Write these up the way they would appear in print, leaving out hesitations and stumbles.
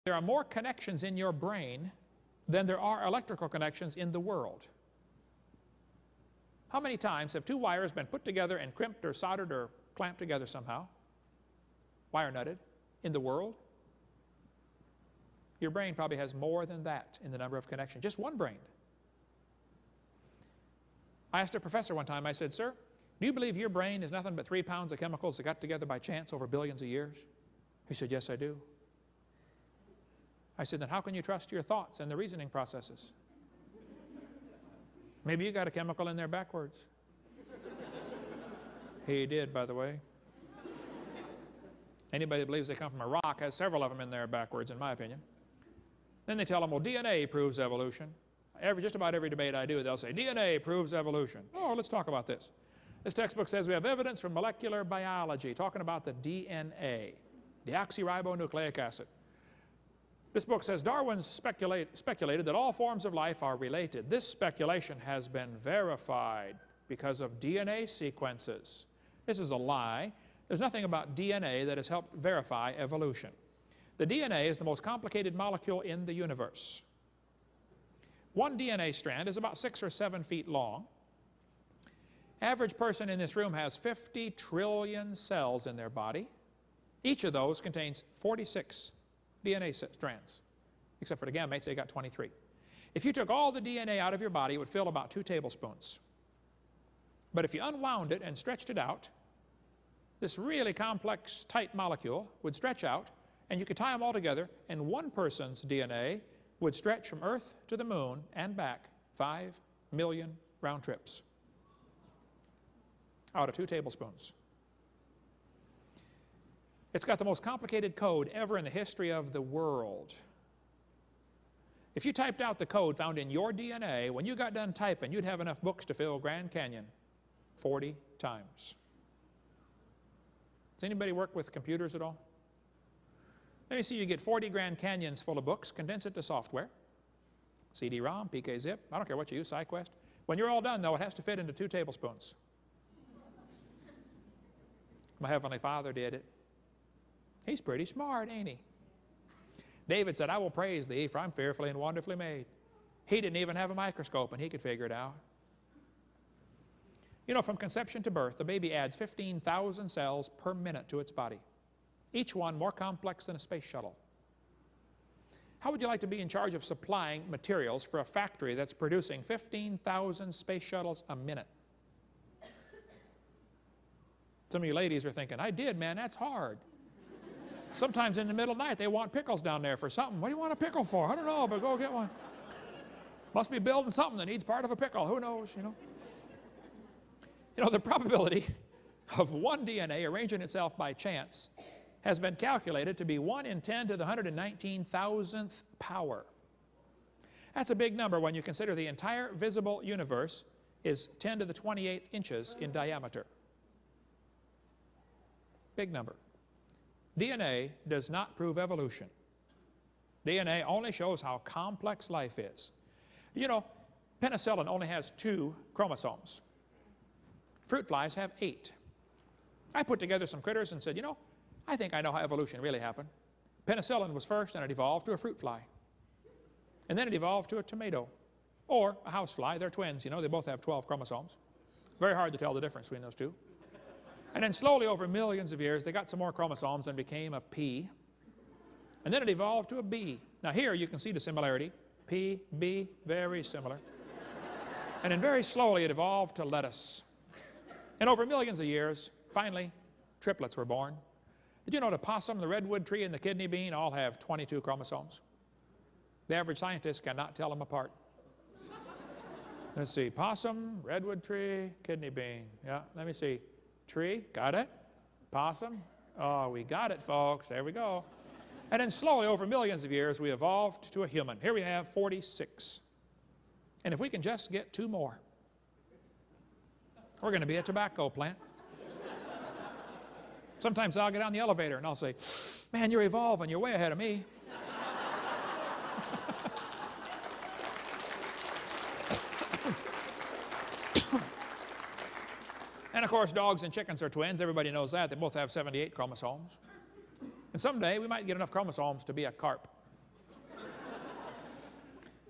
There are more connections in your brain than there are electrical connections in the world. How many times have two wires been put together and crimped or soldered or clamped together somehow, wire nutted, in the world? Your brain probably has more than that in the number of connections, just one brain. I asked a professor one time, I said, "Sir, do you believe your brain is nothing but 3 pounds of chemicals that got together by chance over billions of years?" He said, "Yes, I do." I said, "Then how can you trust your thoughts and the reasoning processes? Maybe you got a chemical in there backwards." He did, by the way. Anybody that believes they come from a rock has several of them in there backwards, in my opinion. Then they tell them, well, DNA proves evolution. Just about every debate I do, they'll say, DNA proves evolution. Oh, let's talk about this. This textbook says we have evidence from molecular biology, talking about the DNA, deoxyribonucleic acid. This book says Darwin speculated that all forms of life are related. This speculation has been verified because of DNA sequences. This is a lie. There's nothing about DNA that has helped verify evolution. The DNA is the most complicated molecule in the universe. One DNA strand is about 6 or 7 feet long. Average person in this room has 50 trillion cells in their body. Each of those contains 46 DNA strands, except for the gametes, they got 23. If you took all the DNA out of your body, it would fill about 2 tablespoons. But if you unwound it and stretched it out, this really complex, tight molecule would stretch out, and you could tie them all together, and one person's DNA would stretch from Earth to the moon and back 5 million round trips out of 2 tablespoons. It's got the most complicated code ever in the history of the world. If you typed out the code found in your DNA, when you got done typing, you'd have enough books to fill Grand Canyon 40 times. Does anybody work with computers at all? Let me see you get 40 Grand Canyons full of books, condense it to software, CD-ROM, PK-zip, I don't care what you use, SciQuest. When you're all done, though, it has to fit into 2 tablespoons. My Heavenly Father did it. He's pretty smart, ain't he? David said, "I will praise thee, for I'm fearfully and wonderfully made." He didn't even have a microscope, and he could figure it out. You know, from conception to birth, the baby adds 15,000 cells per minute to its body, each one more complex than a space shuttle. How would you like to be in charge of supplying materials for a factory that's producing 15,000 space shuttles a minute? Some of you ladies are thinking, "I did, man, that's hard." Sometimes in the middle of the night, they want pickles down there for something. What do you want a pickle for? I don't know, but go get one. Must be building something that needs part of a pickle. Who knows, you know? You know, the probability of one DNA arranging itself by chance has been calculated to be 1 in 10 to the 119,000th power. That's a big number when you consider the entire visible universe is 10 to the 28th inches in diameter. Big number. DNA does not prove evolution. DNA only shows how complex life is. You know, penicillin only has 2 chromosomes. Fruit flies have 8. I put together some critters and said, you know, I think I know how evolution really happened. Penicillin was first, and it evolved to a fruit fly. And then it evolved to a tomato. Or a housefly. They're twins, you know, they both have 12 chromosomes. Very hard to tell the difference between those two. And then slowly over millions of years, they got some more chromosomes and became a pea. And then it evolved to a bee. Now here you can see the similarity. Pea, bee, very similar. And then very slowly it evolved to lettuce. And over millions of years, finally, triplets were born. Did you know the possum, the redwood tree, and the kidney bean all have 22 chromosomes? The average scientist cannot tell them apart. Let's see, possum, redwood tree, kidney bean. Yeah, let me see. Tree, got it? Possum, oh, we got it, folks. There we go. And then slowly, over millions of years, we evolved to a human. Here we have 46. And if we can just get 2 more, we're going to be a tobacco plant. Sometimes I'll get on the elevator and I'll say, man, you're evolving. You're way ahead of me. And of course, dogs and chickens are twins. Everybody knows that. They both have 78 chromosomes. And someday we might get enough chromosomes to be a carp.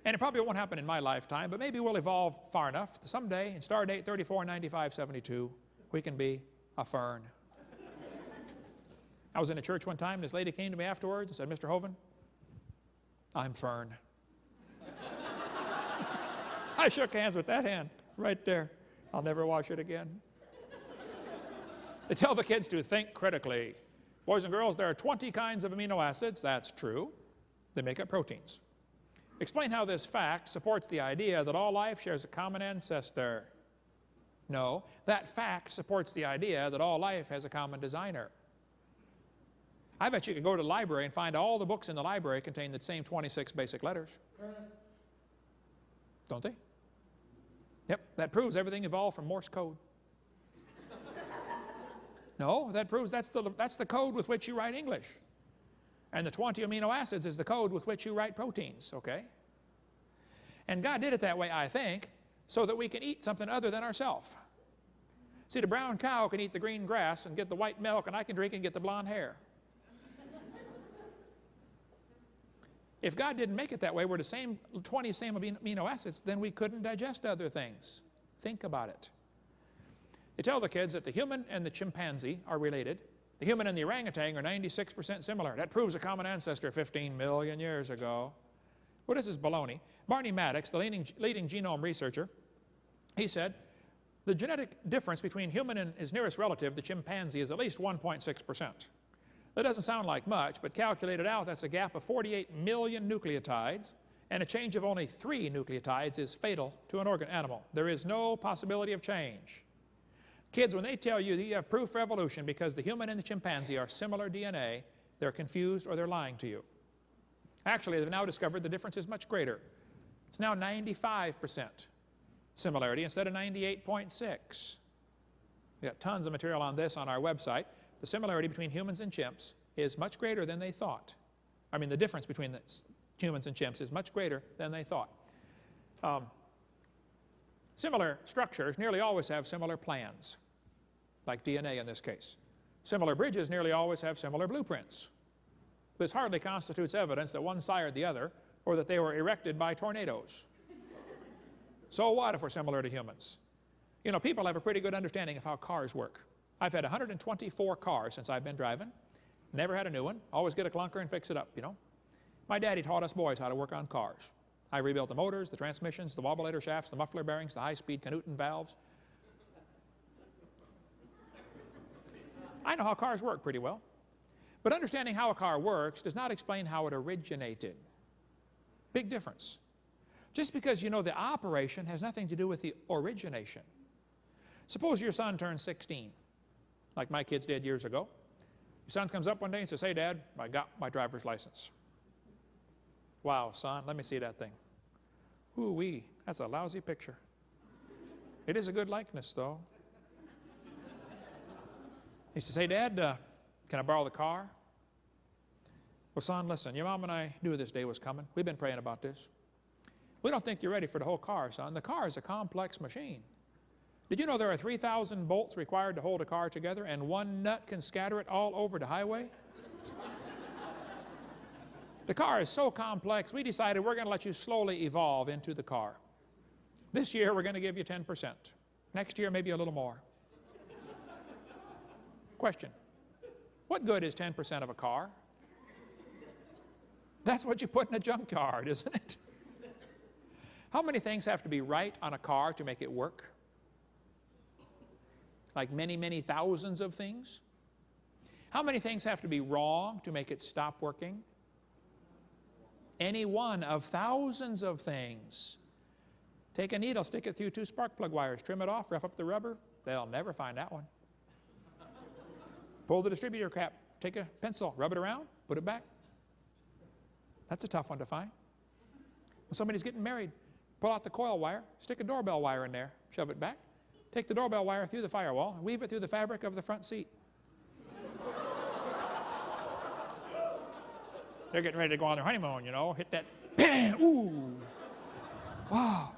And it probably won't happen in my lifetime, but maybe we'll evolve far enough. Someday, in star date 349572, we can be a fern. I was in a church one time, and this lady came to me afterwards and said, Mr. Hovind, I'm fern. I shook hands with that hand right there. I'll never wash it again. They tell the kids to think critically. Boys and girls, there are 20 kinds of amino acids. That's true. They make up proteins. Explain how this fact supports the idea that all life shares a common ancestor. No, that fact supports the idea that all life has a common designer. I bet you could go to the library and find all the books in the library contain the same 26 basic letters. Don't they? Yep, that proves everything evolved from Morse code. No, that proves that's the code with which you write English. And the 20 amino acids is the code with which you write proteins, okay? And God did it that way, I think, so that we can eat something other than ourselves. See, the brown cow can eat the green grass and get the white milk, and I can drink and get the blonde hair. If God didn't make it that way, we're the same 20 same amino acids, then we couldn't digest other things. Think about it. They tell the kids that the human and the chimpanzee are related. The human and the orangutan are 96% similar. That proves a common ancestor 15 million years ago. Well, this is baloney. Barney Maddox, the leading genome researcher, he said, the genetic difference between human and his nearest relative, the chimpanzee, is at least 1.6%. That doesn't sound like much, but calculated out, that's a gap of 48 million nucleotides, and a change of only 3 nucleotides is fatal to an animal. There is no possibility of change. Kids, when they tell you that you have proof for evolution because the human and the chimpanzee are similar DNA, they're confused or they're lying to you. Actually, they've now discovered the difference is much greater. It's now 95% similarity instead of 98.6. We've got tons of material on this on our website. The similarity between humans and chimps is much greater than they thought. I mean, the difference between the humans and chimps is much greater than they thought. Similar structures nearly always have similar plans, like DNA in this case. Similar bridges nearly always have similar blueprints. This hardly constitutes evidence that one sired the other or that they were erected by tornadoes. So what if we're similar to humans? You know, people have a pretty good understanding of how cars work. I've had 124 cars since I've been driving. Never had a new one. Always get a clunker and fix it up, you know. My daddy taught us boys how to work on cars. I rebuilt the motors, the transmissions, the wobulator shafts, the muffler bearings, the high-speed Canootin valves. I know how cars work pretty well. But understanding how a car works does not explain how it originated. Big difference. Just because you know the operation has nothing to do with the origination. Suppose your son turns 16, like my kids did years ago. Your son comes up one day and says, "Hey, Dad, I got my driver's license." "Wow, son, let me see that thing." Ooh-wee, that's a lousy picture. It is a good likeness, though. He says, "Hey, Dad, can I borrow the car?" "Well, son, listen, your mom and I knew this day was coming. We've been praying about this. We don't think you're ready for the whole car, son. The car is a complex machine. Did you know there are 3,000 bolts required to hold a car together, and one nut can scatter it all over the highway? The car is so complex, we decided we're going to let you slowly evolve into the car. This year, we're going to give you 10%. Next year, maybe a little more." Question: what good is 10% of a car? That's what you put in a junkyard, isn't it? How many things have to be right on a car to make it work? Like many, many thousands of things? How many things have to be wrong to make it stop working? Any one of thousands of things. Take a needle, stick it through 2 spark plug wires, trim it off, rough up the rubber. They'll never find that one. Pull the distributor cap, take a pencil, rub it around, put it back. That's a tough one to find. When somebody's getting married, pull out the coil wire, stick a doorbell wire in there, shove it back, take the doorbell wire through the firewall, and weave it through the fabric of the front seat. They're getting ready to go on their honeymoon, you know, hit that, bam, ooh, wow.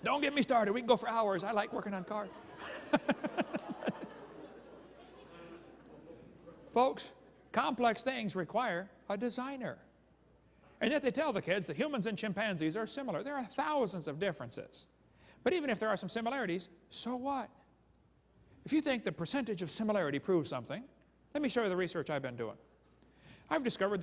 Don't get me started. We can go for hours. I like working on cars. Folks, complex things require a designer. And yet they tell the kids that humans and chimpanzees are similar. There are thousands of differences. But even if there are some similarities, so what? If you think the percentage of similarity proves something, let me show you the research I've been doing. I've discovered that